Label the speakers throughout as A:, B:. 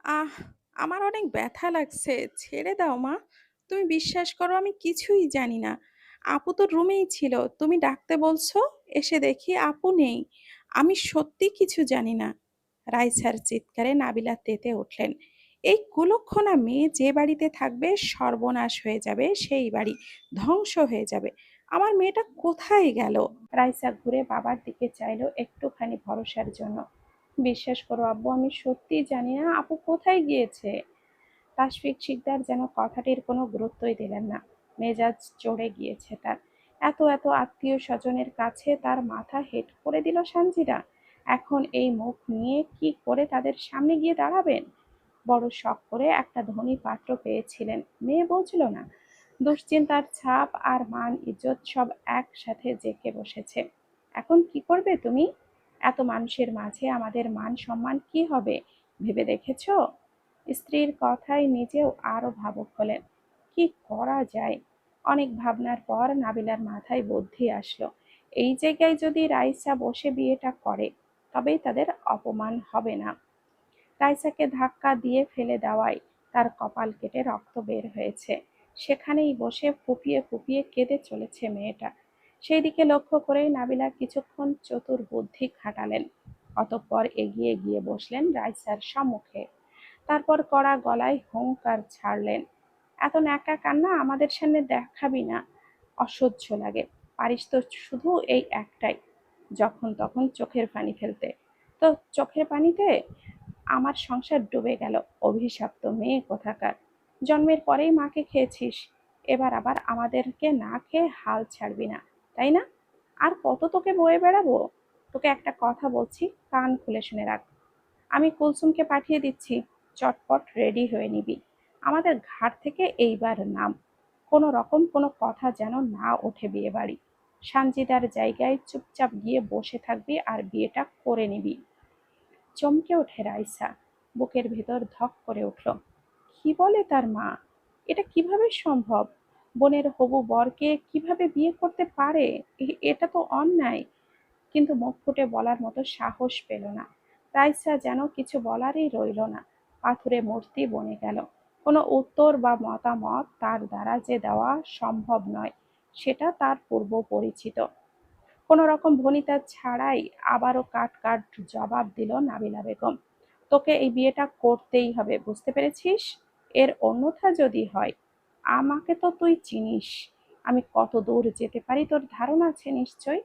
A: আহ! আমার অনেক ব্যথা লাগছে। ছেড়ে দাও মা। তুমি বিশ্বাস করো আমি কিছুই জানি না। আপু তো রুমেই ছিল। তুমি ডাকতে বলছো, এসে দেখি আপু নেই। আমি সত্যি কিছু জানি না। রাইসার চিৎকারে নাবিলা তেতে উঠলেন। এই কুলক্ষণা মেয়ে যে বাড়িতে থাকবে সর্বনাশ হয়ে যাবে সেই বাড়ি। ধ্বংস হয়ে যাবে। আমার মেয়েটা কোথায় গেল? রাইসা ঘুরে বাবার দিকে চাইলো একটুখানি ভরসার জন্য। বিশ্বাস করো আব্বু, আমি সত্যিই জানি না আপু কোথায় গিয়েছে। তাশফিক শিকদার যেন কথাটির কোনো গুরুত্বই দিলেন না। মেজাজ চড়ে গিয়েছে তার। এত এত আত্মীয় স্বজনের কাছে তার মাথা হেট করে দিল সানজিদা। এখন এই মুখ নিয়ে কি করে তাদের সামনে গিয়ে দাঁড়াবেন? বড় শখ করে একটা ধনী পাত্র পেয়েছিলেন, মেয়ে বলছিল না? দুশ্চিন্তার ছাপ আর মান ইজ্জত সব একসাথে জেঁকে বসেছে। এখন কি করবে তুমি? এত মানুষের মাঝে আমাদের মান সম্মান কি হবে ভেবে দেখেছো? স্ত্রীর কথায় নিজেও আরো ভাবুক হলেন। কি করা যায়? অনেক ভাবনার পর নাবিলার মাথায় বুদ্ধি আসলো। এই জায়গায় যদি রাইসা বসে বিয়েটা করে, তবেই তাদের অপমান হবে না। রাইসাকে ধাক্কা দিয়ে ফেলে দেওয়ায় তার কপাল কেটে রক্ত বের হয়েছে। সেখানেই বসে ফুঁপিয়ে ফুঁপিয়ে কেঁদে চলেছে মেয়েটা। সেই দিকে লক্ষ্য করেই নাবিলা কিছুক্ষণ চতুর বুদ্ধি খাটালেন। অতঃপর এগিয়ে গিয়ে বসলেন রাইসার সম্মুখে। তারপর কড়া গলায় হুংকার ছাড়লেন, এত ন্যাকা কান্না আমাদের সামনে দেখাবি না। অসহ্য লাগে। পারিস তো শুধু এই একটাই, যখন তখন চোখের পানি ফেলতে। তো চোখের পানিতে আমার সংসার ডুবে গেল। অভিশপ্ত মেয়ে কোথাকার। জন্মের পরেই মাকে খেয়েছিস, এবার আবার আমাদেরকে না খেয়ে হাল ছাড়বি না, তাই না? আর কত তোকে বয়ে বেড়াবো? তোকে একটা কথা বলছি, কান খুলে শুনে রাখ। আমি কুলসুমকে পাঠিয়ে দিচ্ছি, চটপট রেডি হয়ে নিবি। আমাদের ঘাট থেকে এইবার নাম। কোনো রকম কোনো কথা যেন না ওঠে বিয়ে বাড়ি। সানজিদার জায়গায় চুপচাপ গিয়ে বসে থাকবি আর বিয়েটা করে নিবি। চমকে ওঠে রাইসা। বুকের ভেতর ধক করে উঠল। কি বলে তার মা? এটা কিভাবে সম্ভব? বোনের হবু বরকে কিভাবে বিয়ে করতে পারে? এটা তো অন্যায়। কিন্তু মুখ ফুটে বলার মতো সাহস পেল না। রাইসা যেন কিছু বলারই রইল না। পাথুরে মূর্তি বনে গেল। কোনো উত্তর বা মতামত তার দ্বারা যে দেওয়া সম্ভব নয়, সেটা তার পূর্ব পরিচিত। কোনো রকম ভনিতা ছাড়াই আবারও কাট কাট জবাব দিল নাবিলা বেগম। তোকে এই বিয়েটা করতেই হবে, বুঝতে পেরেছিস? এর অন্যথা যদি হয়, আমাকে তো তুই চিনিস, আমি কত দূর যেতে পারি তোর ধারণা আছে নিশ্চয়।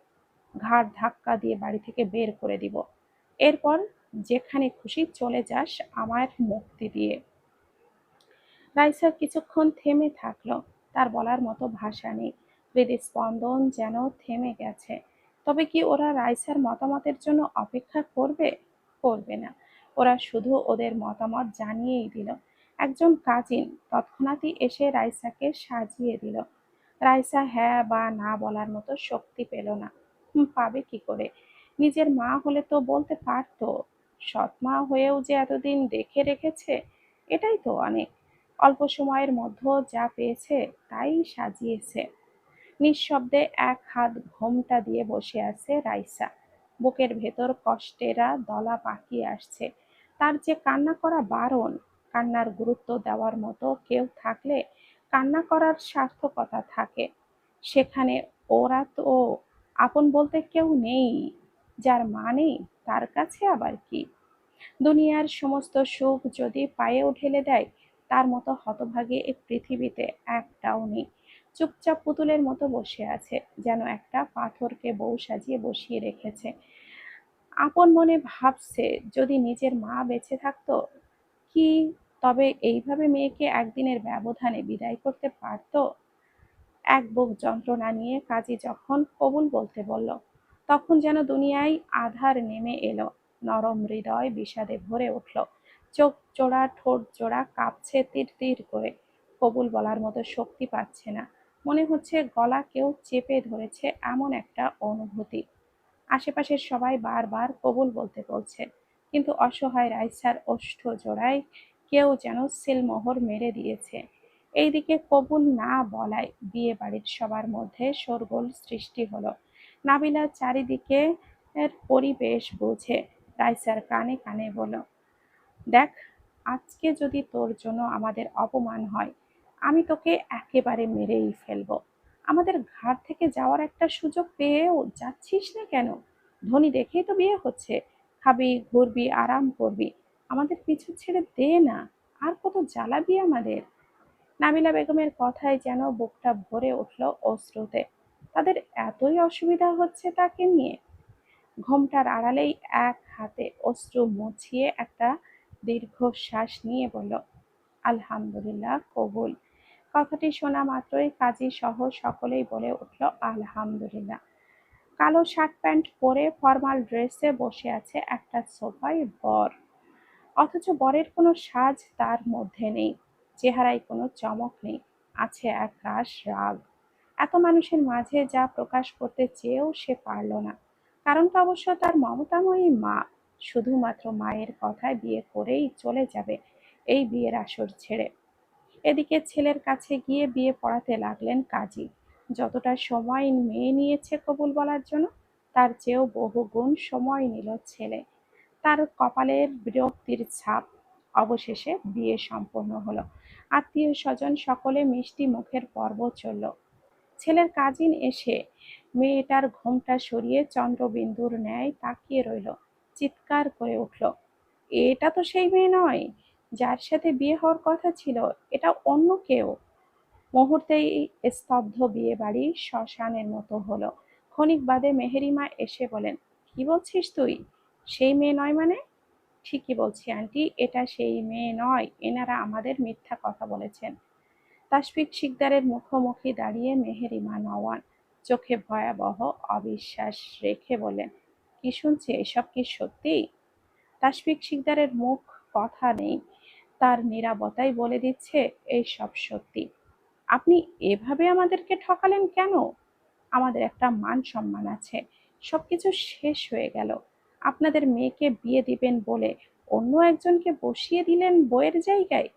A: ঘাড় ধাক্কা দিয়ে বাড়ি থেকে বের করে দিব। এরপর যেখানে খুশি চলে যাস আমার মুক্তি দিয়ে। রাইসা কিছুক্ষণ থেমে থাকলো। তার বলার মতো ভাষা নেই। হৃদস্পন্দন যেন থেমে গেছে। তবে কি ওরা রাইসার মতামতের জন্য অপেক্ষা করবে? করবে না। ওরা শুধু ওদের মতামত জানিয়েই দিল। একজন কাজিন তৎক্ষণাৎই এসে রাইসাকে সাজিয়ে দিল। রাইসা হ্যাঁ বা না বলার মতো শক্তি পেল না। পাবে কি করে? নিজের মা হলে তো বলতে পারতো। সৎ মা হয়েও যে এতদিন দেখে রেখেছে, এটাই তো অনেক। অল্প সময়ের মধ্যে যা পেয়েছে তাই সাজিয়েছে। নিঃশব্দে এক হাত ঘোমটা দিয়ে বসে আছে রাইসা। বুকের ভেতর কষ্টেরা দলা পাকিয়ে আসছে। তার যে কান্না করা বারণ। কান্নার গুরুত্ব দেওয়ার মতো কেউ থাকলে কান্না করার সার্থকতা থাকে। সেখানে ওরা তো আপন বলতে কেউ নেই। যার মা নেই, তার কাছে আবার কি? দুনিয়ার সমস্ত সুখ যদি পায়েও ঢেলে দেয়, তার মতো হতভাগী এই পৃথিবীতে একটাও নেই। চুপচাপ পুতুলের মতো বসে আছে, যেন একটা পাথরকে বউ সাজিয়ে বসিয়ে রেখেছে। আপন মনে ভাবছে, যদি নিজের মা বেঁচে থাকতো কি, তবে এইভাবে মেয়েকে একদিনের ব্যবধানে বিদায় করতে পারতো? এক বুক যন্ত্রণা নিয়ে কাজী যখন কবুল বলতে বলল, তখন যেন দুনিয়ায় আধার নেমে এলো। নরম হৃদয় বিষাদে ভরে উঠল। চোখ জোড়া ঠোঁট জোড়া কাঁপছে তীর তীর করে। কবুল বলার মতো শক্তি পাচ্ছে না। মনে হচ্ছে গলা কেউ চেপে ধরেছে, এমন একটা অনুভূতি। আশেপাশের সবাই বারবার কবুল বলতে বলছে, কিন্তু অসহায় রাইসার ওষ্ঠ জোড়ায় কেউ যেন সিলমোহর মেরে দিয়েছে। এইদিকে কবুল না বলায় বিয়ে বাড়ির সবার মধ্যে শোরগোল সৃষ্টি হলো। নাবিলা চারিদিকে এর পরিবেশ বুঝে রাইসার কানে কানে বলল, দেখ, আজকে যদি তোর জন্য আমাদের অপমান হয়, আমি তোকে একেবারে মেরেই ফেলবো। আমাদের ঘাট থেকে যাওয়ার একটা সুযোগ পেয়েও যাচ্ছিস না কেন? ধনী দেখেই তো বিয়ে হচ্ছে। খাবি, ঘুরবি, আরাম করবি। আমাদের পিছু ছেড়ে দে না। আর কত জ্বালাবি আমাদের? নাবিলা বেগমের কথায় যেন বুকটা ভরে উঠল অশ্রুতে। তাদের এতই অসুবিধা হচ্ছে তাকে নিয়ে। ঘোমটার আড়ালেই এক হাতে অশ্রু মুছিয়ে একটা দীর্ঘশ্বাস নিয়ে বলল, আলহামদুলিল্লাহ কবুল। কথাটি শোনা মাত্রই কাজী সহ সকলেই বলে উঠল আলহামদুলিল্লাহ। কালো শার্ট প্যান্ট পরে ফরমাল ড্রেসে বসে আছে একটা সোফায় বর। অথচ বরের কোনো সাজ তার মধ্যে নেই, চেহারায় কোনো চমক নেই, আছে একরাশ রাগ। এত মানুষের মাঝে যা প্রকাশ করতে চেয়েও সে পারল না। কারণটা অবশ্য তার মমতাময়ী মা। শুধুমাত্র মায়ের কথায় বিয়ে করেই চলে যাবে এই বিয়ের আসর ছেড়ে। এদিকে ছেলের কাছে গিয়ে বিয়ে পড়াতে লাগলেন কাজী। যতটা সময় মেয়ে নিয়েছে কবুল বলার জন্য, তার চেয়েও বহুগুণ সময় নিল ছেলে। তার কপালের বিরক্তির ছাপ। অবশেষে বিয়ে সম্পন্ন হলো। আত্মীয় স্বজন সকলে মিষ্টি মুখের পর্ব চলল। ছেলের কাজিন এসে মেয়েটার ঘোমটা সরিয়ে চন্দ্রবিন্দুর ন্যায় তাকিয়ে রইল। চিৎকার করে উঠল, এটা তো সেই মেয়ে নয় যার সাথে বিয়ে হওয়ার কথা ছিল। এটা অন্য কেউ। মুহূর্তেই স্তব্ধ বিয়ে বাড়ি শ্মশানের মতো হলো। ক্ষণিক বাদে মেহেরিমা এসে বলেন, কি বলছিস তুই? সেই মেয়ে নয় মানে? ঠিকই বলছি আন্টি, এটা সেই মেয়ে নয়। এনারা আমাদের মিথ্যা কথা বলেছেন। তাসফিক শিকদারের মুখোমুখি দাঁড়িয়ে মেহেরিমা নওয়ান চোখে ভয়াবহ অবিশ্বাস রেখে বলেন, কি শুনছে? এসব কি সত্যি? তাসফিক শিকদারের মুখ কথা নেই, তার নীরবতাই বলে দিচ্ছে এই সব সত্যি। আপনি এভাবে আমাদেরকে ঠকালেন কেন? আমাদের একটা মান সম্মান আছে, সবকিছু শেষ হয়ে গেল। আপনাদের মেয়েকে বিয়ে দিবেন বলে অন্য একজনকে বসিয়ে দিলেন বইয়ের জায়গায়।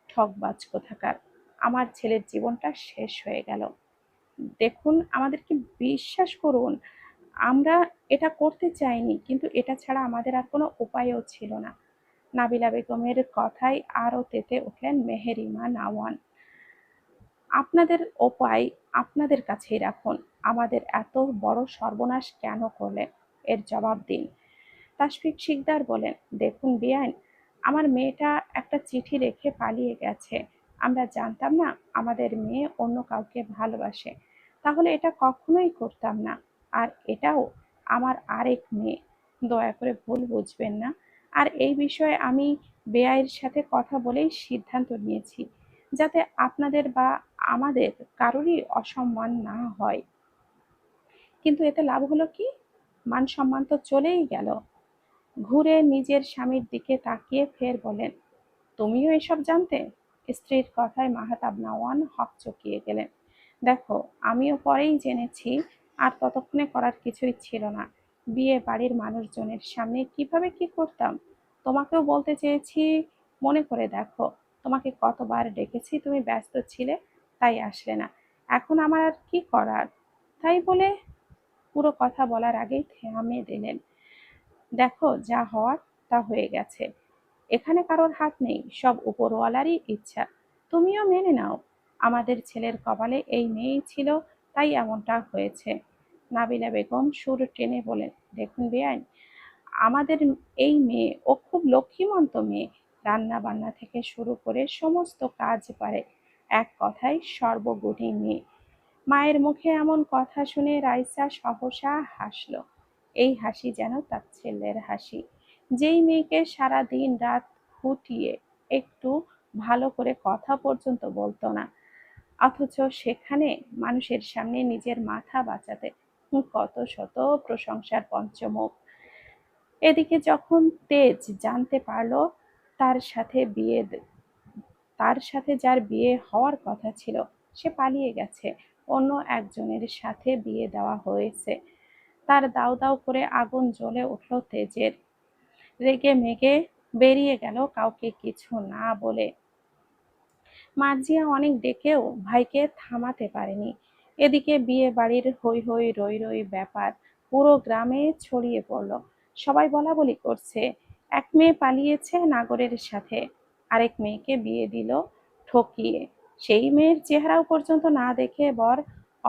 A: ঠকবাজ কোথাকার! আমার ছেলের জীবনটা শেষ হয়ে গেল। দেখুন, আমাদেরকে বিশ্বাস করুন, আমরা এটা করতে চাইনি, কিন্তু এটা ছাড়া আমাদের আর কোনো উপায়ও ছিল না। নাবিলা বেগমের কথায় আরো তেতে উঠলেন মেহেরিমা নাওয়ান। আপনাদের উপায় আপনাদের কাছেই রাখুন। আমাদের এত বড় সর্বনাশ কেন করলেন? এর জবাব দিন। তাসফিক শিকদার বলেন, দেখুন বেআইন, আমার মেয়েটা একটা চিঠি রেখে পালিয়ে গেছে। আমরা জানতাম না আমাদের মেয়ে অন্য কাউকে ভালোবাসে, তাহলে এটা কখনোই করতাম না। আর এটাও আমার আরেক মেয়ে, দয়া করে ভুল বুঝবেন না। আর এই বিষয়ে আমি বেআইয়ের সাথে কথা বলেই সিদ্ধান্ত নিয়েছি, যাতে আপনাদের বা আমাদের কারোরই অসম্মান না হয়। কিন্তু এতে লাভ হলো কি? মান সম্মান তো চলেই গেল। ঘুরে নিজের স্বামীর দিকে তাকিয়ে ফের বলেন, তুমিও এসব জানতে? স্ত্রীর কথায় মাহতাব নওয়ান হকচকিয়ে গেলেন। দেখো, আমিও পরেই জেনেছি। আর ততক্ষণে করার কিছুই ছিল না। বিয়ে বাড়ির মানুষজনের সামনে কিভাবে কি করতাম তোমাকেও বলতে চেয়েছি। মনে করে দেখো, তোমাকে কতবার ডেকেছি, তুমি ব্যস্ত ছিলে, তাই আসলে না। এখন আমার আর কি করার? তাই বলে পুরো কথা বলার আগেই থামিয়ে দিলেন। দেখো, যা হওয়ার তা হয়ে গেছে। এখানে কারোর হাত নেই, সব উপরওয়ালারই ইচ্ছা। তুমিও মেনে নাও, আমাদের ছেলের কপালে এই মেয়েই ছিল, তাই এমনটা হয়েছে। নাবিলা বেগম সুর টেনে বলেন, দেখুন বেআইন, আমাদের এই মেয়ে ও খুব লক্ষ্মীমন্ত মেয়ে। রান্না বান্না থেকে শুরু করে সমস্ত কাজ পারে। এক কথায় সর্বগুণী মেয়ে। মায়ের মুখে এমন কথা শুনে রাইসা সহসা হাসল। এই হাসি যেন তার ছেলের হাসি, যেই মেয়েকে সারা দিন রাত খুঁটিয়ে একটু ভালো করে কথা পর্যন্ত বলতো না, অথচ সেখানে মানুষের সামনে নিজের মাথা বাঁচাতে কত শত প্রশংসার পঞ্চমুখ। এদিকে যখন তেজ জানতে পারল তার সাথে বিয়ে তার সাথে যার বিয়ে হওয়ার কথা ছিল সে পালিয়ে গেছে, অন্য একজনের সাথে বিয়ে দেওয়া হয়েছে, তার দাউ দাউ করে আগুন জ্বলে উঠল তেজের। রেগে মেগে বেরিয়ে গেল কাউকে কিছু না বলে। মার্জিয়া অনেক ডেকেও ভাইকে থামাতে পারেনি। এদিকে বিয়ে বাড়ির হৈ হৈ রই রই ব্যাপার পুরো গ্রামে ছড়িয়ে পড়ল। সবাই বলাবলি করছে, এক মেয়ে পালিয়েছে নাগরের সাথে। আরেক মেয়েকে বিয়ে দিল ঠকিয়ে। সেই মেয়ের চেহারাও পর্যন্ত না দেখে বর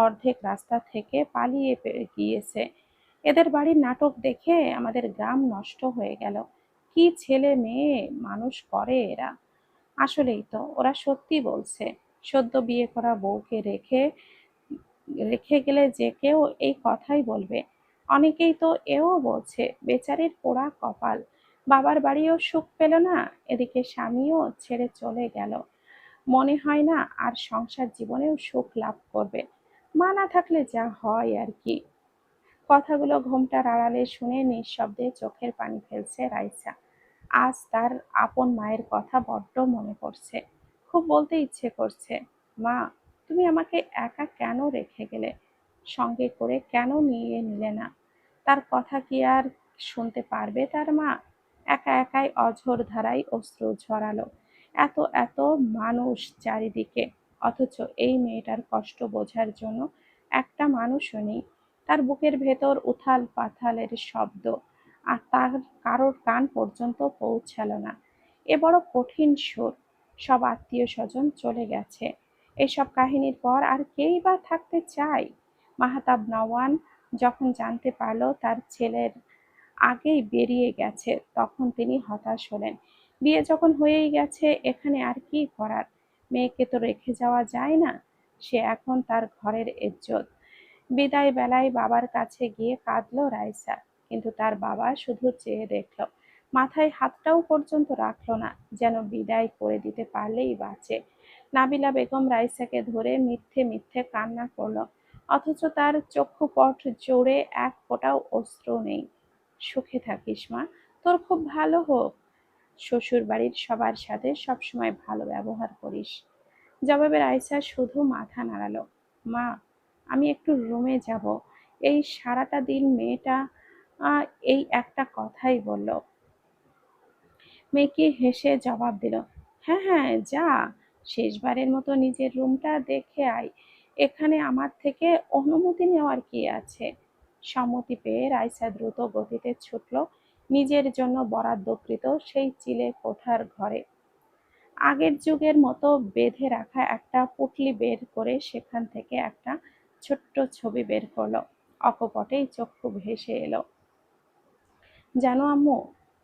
A: অর্ধেক রাস্তা থেকে পালিয়ে গিয়েছে। এদের বাড়ির নাটক দেখে আমাদের গ্রাম নষ্ট হয়ে গেল। কি ছেলে মেয়ে মানুষ করে এরা! আসলেই তো, ওরা সত্যি বলছে। সদ্য বিয়ে করা বউকে রেখে রেখে গেলে যে কেউ এই কথাই বলবে। অনেকেই তো এও বলছে, বেচারির পোড়া কপাল, বাবার বাড়িও সুখ পেল না, এদিকে স্বামীও ছেড়ে চলে গেল। মনে হয় না আর সংসার জীবনেও সুখ লাভ করবে। মা না থাকলে যা হয় আর কি। কথাগুলো ঘোমটার আড়ালে শুনে নিঃশব্দে চোখের পানি ফেলছে রাইসা। আজ তার আপন মায়ের কথা বড্ড মনে পড়ছে। খুব বলতে ইচ্ছে করছে, মা, তুমি আমাকে একা কেন রেখে গেলে? সঙ্গে করে কেন নিয়ে নিলে না? তার কথা কি আর শুনতে পারবে তার মা? একা একাই অঝোর ধারায় অশ্রু ঝরালো। এত এত মানুষ চারিদিকে, অথচ এই মেয়েটার কষ্ট বোঝার জন্য একটা মানুষও নেই। তার বুকের ভেতর উথাল পাথালের শব্দ, আর তার কারোর কান পর্যন্ত পৌঁছালো না। এ বড় কঠিন সুর। সব আত্মীয় স্বজন চলে গেছে। এসব কাহিনীর পর আর কেই বা থাকতে চায়? মাহতাব নওয়ান যখন জানতে পারল তার ছেলের আগেই বেরিয়ে গেছে, তখন তিনি হতাশ হলেন। বিয়ে যখন হয়েই গেছে, এখানে আর কি করার? মেয়েকে তো রেখে যাওয়া যায় না। সে এখন তার ঘরের ইজ্জত। বিদায় বেলায় বাবার কাছে গিয়ে কাঁদল রাইসা, কিন্তু তার বাবা শুধু চেয়ে দেখল, মাথায় হাতটাও পর্যন্ত রাখলো না, যেন বিদায় করে দিতে পারলেই বাঁচে। নাবিলা বেগম রাইসাকে ধরে মিথ্যে মিথ্যে কান্না করলো, অথচ তার চক্ষুপট জোড়ে এক ফোঁটাও অশ্রু নেই। সুখে থাকিস মা, তোর খুব ভালো হোক। শ্বশুর বাড়ির সবার সাথে সবসময় ভালো ব্যবহার করিস। জবাবে রাইসা শুধু মাথা নাড়ালো। মা, আমি একটু রুমে যাব। এই সারাটা দিন মেয়েটা আহ, এই একটা কথাই বলল। মেকি হেসে জবাব দিল, হ্যাঁ হ্যাঁ, যা। শেষবারের মতো নিজের রুমটা দেখে আয়। এখানে আমার থেকে অনুমতি নেওয়ার কি আছে? সম্মতি পেয়ে রাইসা দ্রুত গতিতে ছুটল নিজের জন্য বরাদ্দকৃত সেই চিলে কোঠার ঘরে। আগের যুগের মতো বেঁধে রাখা একটা পুঁটলি বের করে সেখান থেকে একটা ছোট্ট ছবি বের করলো। অকপটেই চক্ষু ভেসে এলো, জানো আম্মু,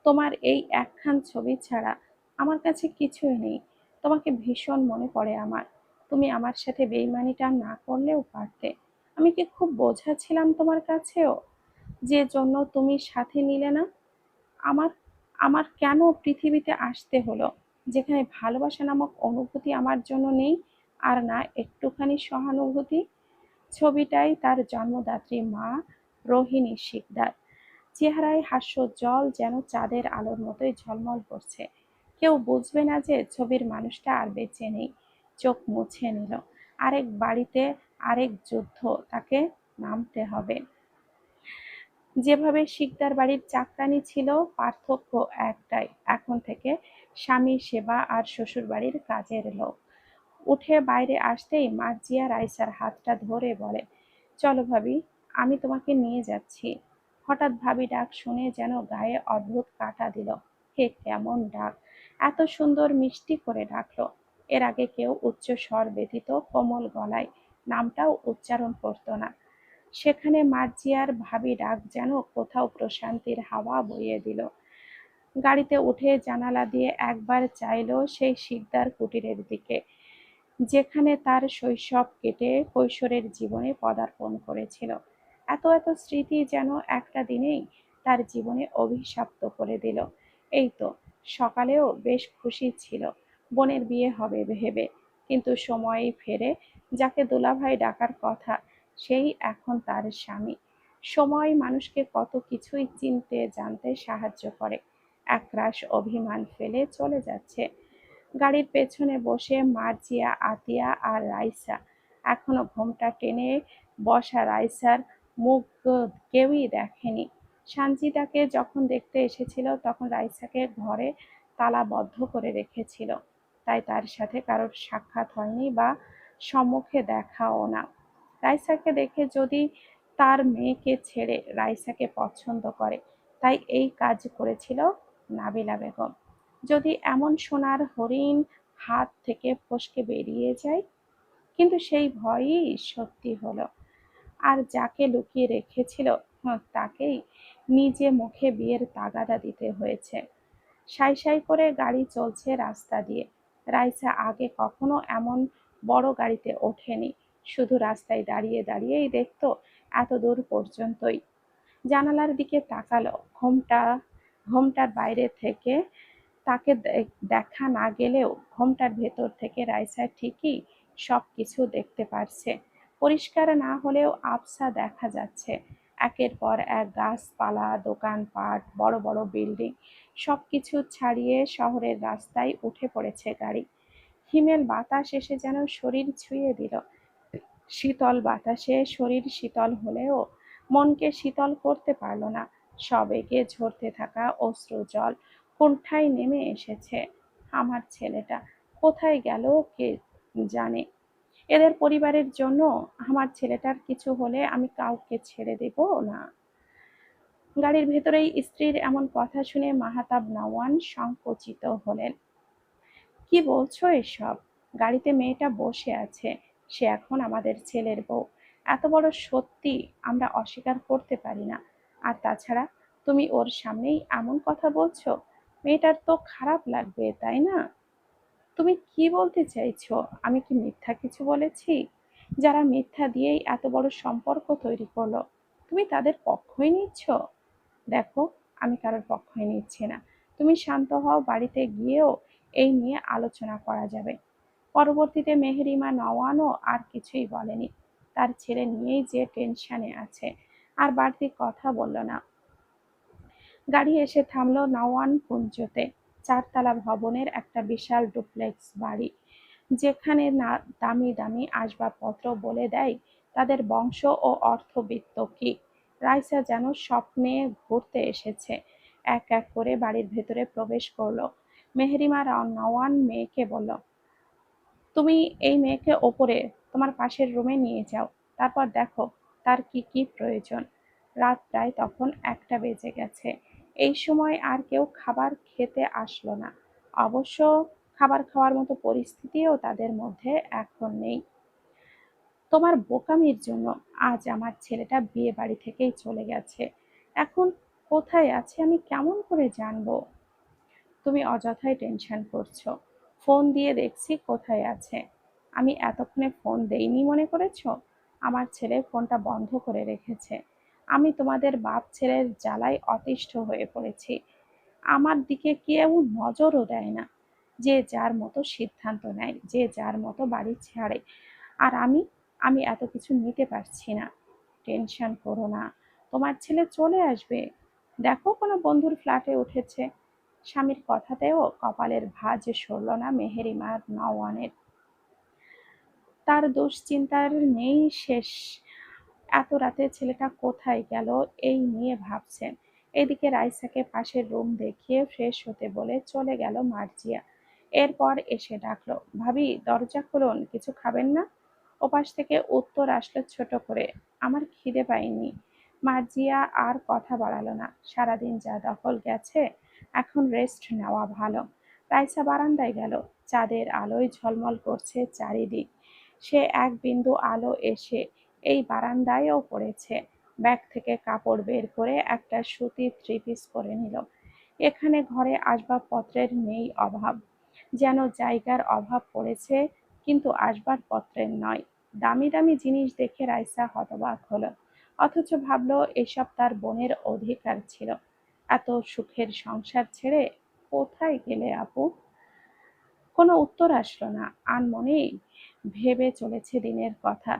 A: তোমার এই একখান ছবি ছাড়া আমার কাছে কিছুই নেই। তোমাকে ভীষণ মনে পড়ে আমার। তুমি আমার সাথে বেইমানিটা না করলেও পারতে। আমি কি খুব বোঝা ছিলাম তোমার কাছেও, যে জন্য তুমি সাথে নিলে না? আমার আমার কেন পৃথিবীতে আসতে হলো, যেখানে ভালোবাসা নামক অনুভূতি আমার জন্য নেই, আর না একটুখানি সহানুভূতি? ছবিটাই তার জন্মদাত্রী মা রোহিণী শিকদার। চেহারায় হাস্যোজ্জ্বল, যেন চাঁদের আলোর মতোই ঝলমল করছে। কেউ বুঝবে না যে ছবির মানুষটা আর বেঁচে নেই। চোখ মুছে নিল। আরেক বাড়িতে আরেক যুদ্ধ তাকে নামতে হবে। যেভাবে শিকদার বাড়ির চাকরানী ছিল, পার্থক্য একটাই, এখন থেকে স্বামীর সেবা আর শ্বশুর বাড়ির কাজের লোক। উঠে বাইরে আসতেই মার্জিয়া রাইসার হাতটা ধরে বলে, চলো ভাবি, আমি তোমাকে নিয়ে যাচ্ছি। হঠাৎ ভাবি ডাক শুনে যেন গায়ে অদ্ভুত কাঁটা দিল। হে কেমন ডাক! এত সুন্দর মিষ্টি করে ডাকলো। এর আগে কেউ উচ্চ স্বর ব্যতীত কোমল গলায় নামটাও উচ্চারণ করতো না। সেখানে মার্জিয়ার ভাবি ডাক যেন কোথাও প্রশান্তির হাওয়া বইয়ে দিল। গাড়িতে উঠে জানালা দিয়ে একবার চাইলো সেই শিকদার কুটিরের দিকে, যেখানে তার শৈশব কেটে কৈশোরের জীবনে পদার্পণ করেছিল। এত এত স্মৃতি যেন একটা দিনেই তার জীবনে অভিশপ্ত করে দিল। এই তো, সকালেও বেশ খুশি ছিল বোনের বিয়ে হবে ভেবে, কিন্তু সময়ই ফেরে। যাকে দুলাভাই ডাকার কথা, সেই এখন তার স্বামী। সময় মানুষকে কত কিছুই চিনতে জানতে সাহায্য করে। একরাশ অভিমান ফেলে চলে যাচ্ছে। গাড়ির পেছনে বসে মার্জিয়া, আতিয়া আর রাইসা। এখনো ঘোমটা টেনে বসা রাইসার মুখ কেউই দেখেনি। সানজিদাকে যখন দেখতে এসেছিল তখন রাইসাকে ঘরে তালাবদ্ধ করে রেখেছিল, তাই তার সাথে কারোর সাক্ষাৎ হয়নি বা সম্মুখে দেখাও না। রাইসাকে দেখে যদি তার মেয়েকে ছেড়ে রাইসাকে পছন্দ করে, তাই এই কাজ করেছিল নাবিলা বেগম। যদি এমন সোনার হরিণ হাত থেকে ফসকে বেরিয়ে যায়। কিন্তু সেই ভয়ই সত্যি হলো। আর যাকে লুকিয়ে রেখেছিল তাকেই নিজে মুখে বিয়ের তাগাদা দিতে হয়েছে। সাই সাই করে গাড়ি চলছে রাস্তা দিয়ে। রাইসা আগে কখনো এমন বড় গাড়িতে ওঠেনি। শুধু রাস্তায় দাঁড়িয়ে দাঁড়িয়েই দেখতো এত দূর পর্যন্তই। জানালার দিকে তাকালো। ঘোমটার বাইরে থেকে তাকে দেখা না গেলেও ঘোমটার ভেতর থেকে রাইসা ঠিকই সবকিছু দেখতে পারছে। পরিষ্কার না হলেও আবছা দেখা যাচ্ছে। একের পর এক গাছপালা, দোকানপাট, বড় বড় বিল্ডিং, সবকিছু ছাড়িয়ে শহরের রাস্তায় উঠে পড়েছে গাড়ি। হিমেল বাতাস এসে যেন শরীর ছুঁয়ে দিল। শীতল বাতাসে শরীর শীতল হলেও মনকে শীতল করতে পারল না। সবেগে ঝরতে থাকা অশ্রু জল কোণঠায় নেমে এসেছে। আমার ছেলেটা কোথায় গেল কে জানে। এদের পরিবারের জন্য আমার ছেলেটার কিছু হলে আমি কাউকে ছেড়ে দেব না। গাড়ির ভেতরেই স্ত্রীর এমন কথা শুনে মাহতাব নওয়ান সংকুচিত হলেন। কি বলছো এসব? গাড়িতে মেয়েটা বসে আছে, সে এখন আমাদের ছেলের বউ। এত বড় সত্যি আমরা অস্বীকার করতে পারি না। আর তাছাড়া তুমি ওর সামনেই এমন কথা বলছো, মেয়েটার তো খারাপ লাগবে, তাই না? তুমি কি বলতে চাইছো? আমি কি মিথ্যা কিছু বলেছি? যারা মিথ্যা দিয়েই এত বড় সম্পর্ক তৈরি করলো, তুমি তাদের পক্ষই নিচ্ছ? দেখো, আমি কারোর পক্ষই নিচ্ছি না। তুমি শান্ত হও, বাড়িতে গিয়েও এই নিয়ে আলোচনা করা যাবে। পরবর্তীতে মেহেরিমা নওয়ানও আর কিছুই বলেনি। তার ছেলে নিয়েই যে টেনশনে আছে, আর বাড়তি কথা বলল না। গাড়ি এসে থামলো নওয়ানকুঞ্জতে। চারতলা ভবনের একটা বিশাল ডুপ্লেক্স বাড়ি, যেখানে না দামি দামি আসবাবপত্র বলে দেয় তাদের বংশ ও অর্থবিত্ত কি। রাইসা যেন স্বপ্নে ঘুরতে এসেছে। এক এক করে বাড়ির ভেতরে প্রবেশ করলো। মেহেরিমা নওয়ান মেয়েকে বলল, তুমি এই মেয়েকে ওপরে তোমার পাশের রুমে নিয়ে যাও। তারপর দেখো তার কি কি প্রয়োজন। রাত প্রায় তখন 1টা বেজে গেছে। এই সময় আর কেউ খাবার খেতে আসলো না। অবশ্য খাবার খাওয়ার মতো পরিস্থিতিও তাদের মধ্যে এখন নেই। তোমার বোকামির জন্য আজ আমার ছেলেটা বিয়ে বাড়ি থেকেই চলে গেছে। এখন কোথায় আছে আমি কেমন করে জানবো? তুমি অযথাই টেনশন করছো। ফোন দিয়ে দেখছি কোথায় আছে। আমি এতক্ষণে ফোন দেইনি মনে করেছো? আমার ছেলে ফোনটা বন্ধ করে রেখেছে। আমি তোমাদের বাপ ছেলের জ্বালায় অতিষ্ঠ হয়ে পড়েছি। আমার দিকে কেউ নজরও দেয় না। যে যার মতো সিদ্ধান্ত নেয়, যে যার মতো বাড়ি ছাড়ে। আর আমি এত কিছু নিতে পারছি না। টেনশন করো না, তোমার ছেলে চলে আসবে। দেখো কোনো বন্ধুর ফ্ল্যাটে উঠেছে। স্বামীর কথাতেও কপালের ভাঁজ সরল না মেহেরিমার নওয়ানের। তার দুশ্চিন্তার নেই শেষ। এত রাতে ছেলেটা কোথায় গেল এই নিয়ে ভাবছেন। এদিকে রাইসাকে পাশের রুম দেখিয়ে ফ্রেশ হতে বলে চলে গেল মার্জিয়া। এরপর এসে ডাকলো, ভাবি দরজা খুলুন, কিছু খাবেন না? ওপাশ থেকে উত্তর আসলো ছোট করে, আমার খিদে পাইনি। মার্জিয়া আর কথা বাড়ালো না। সারাদিন যা দখল গেছে, এখন রেস্ট নেওয়া ভালো। রাইসা বারান্দায় গেল। চাঁদের আলোয় ঝলমল করছে চারিদিক। সে এক বিন্দু আলো এসে এই বারান্দায়ও পড়েছে। ব্যাগ থেকে কাপড় বের করে একটা সুতির থ্রি পিস পরে নিল। এখানে ঘরে আসবাবপত্রের নেই অভাব, যেন জায়গার অভাব পড়েছে, কিন্তু আসবাবপত্রের নয়। দামি দামি জিনিস দেখে রাইসা হতবাক হলো, অথচ ভাবলো এসব তার বোনের অধিকার ছিল। এত সুখের সংসার ছেড়ে কোথায় গেলে আপু? কোনো উত্তর আসলো না। আনমনেই ভেবে চলেছে দিনের কথা।